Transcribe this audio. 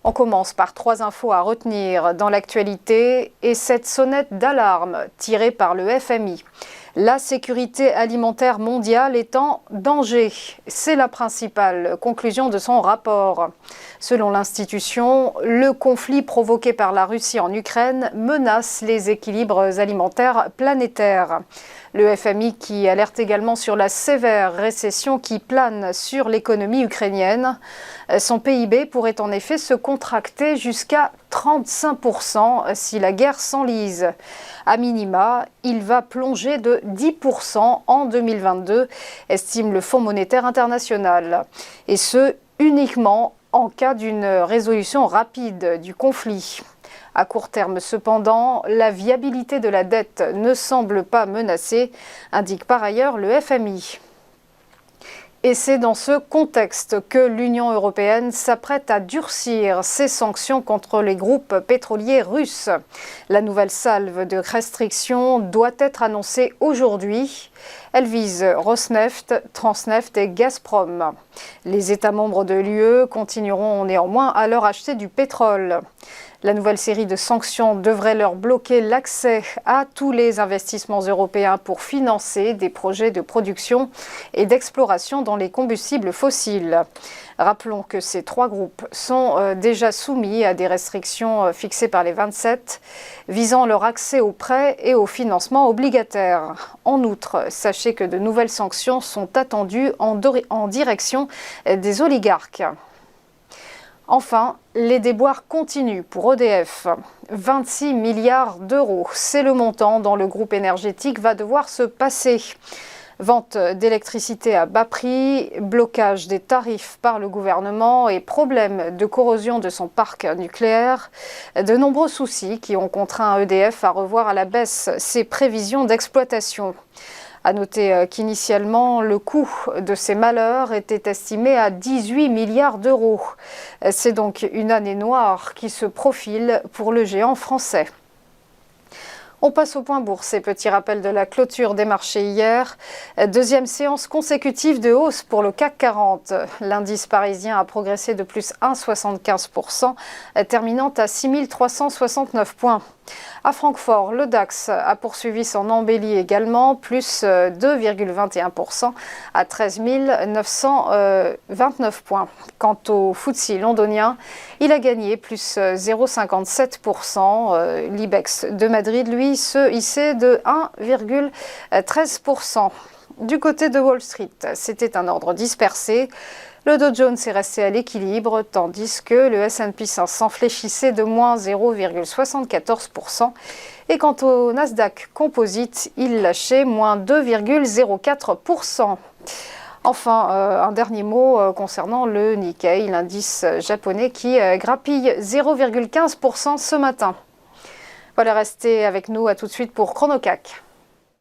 On commence par 3 infos à retenir dans l'actualité et cette sonnette d'alarme tirée par le FMI. La sécurité alimentaire mondiale est en danger. C'est la principale conclusion de son rapport. Selon l'institution, le conflit provoqué par la Russie en Ukraine menace les équilibres alimentaires planétaires. Le FMI qui alerte également sur la sévère récession qui plane sur l'économie ukrainienne. Son PIB pourrait en effet se contracter jusqu'à 35% si la guerre s'enlise. À minima, il va plonger de 10% en 2022, estime le Fonds monétaire international. Et ce, uniquement en cas d'une résolution rapide du conflit. À court terme cependant, la viabilité de la dette ne semble pas menacée, indique par ailleurs le FMI. Et c'est dans ce contexte que l'Union européenne s'apprête à durcir ses sanctions contre les groupes pétroliers russes. La nouvelle salve de restrictions doit être annoncée aujourd'hui. Elle vise Rosneft, Transneft et Gazprom. Les États membres de l'UE continueront néanmoins à leur acheter du pétrole. La nouvelle série de sanctions devrait leur bloquer l'accès à tous les investissements européens pour financer des projets de production et d'exploration dans les combustibles fossiles. Rappelons que ces 3 groupes sont déjà soumis à des restrictions fixées par les 27, visant leur accès aux prêts et au financement obligataire. En outre, sachez que de nouvelles sanctions sont attendues en direction des oligarques. Enfin, les déboires continuent pour EDF. 26 milliards d'euros, c'est le montant dont le groupe énergétique va devoir se passer. Vente d'électricité à bas prix, blocage des tarifs par le gouvernement et problèmes de corrosion de son parc nucléaire. De nombreux soucis qui ont contraint EDF à revoir à la baisse ses prévisions d'exploitation. À noter qu'initialement, le coût de ces malheurs était estimé à 18 milliards d'euros. C'est donc une année noire qui se profile pour le géant français. On passe au point bourse et petit rappel de la clôture des marchés hier. Deuxième séance consécutive de hausse pour le CAC 40. L'indice parisien a progressé de plus 1,75%, terminant à 6 369 points. À Francfort, le DAX a poursuivi son embellie également, plus 2,21% à 13 929 points. Quant au FTSE londonien, il a gagné plus 0,57%. L'IBEX de Madrid, lui, se hissait de 1,13%. Du côté de Wall Street, c'était un ordre dispersé. Le Dow Jones est resté à l'équilibre, tandis que le S&P 500 fléchissait de moins 0,74%. Et quant au Nasdaq Composite, il lâchait moins 2,04%. Enfin, un dernier mot concernant le Nikkei, l'indice japonais qui grappille 0,15% ce matin. Voilà, restez avec nous, à tout de suite pour ChronoCAC.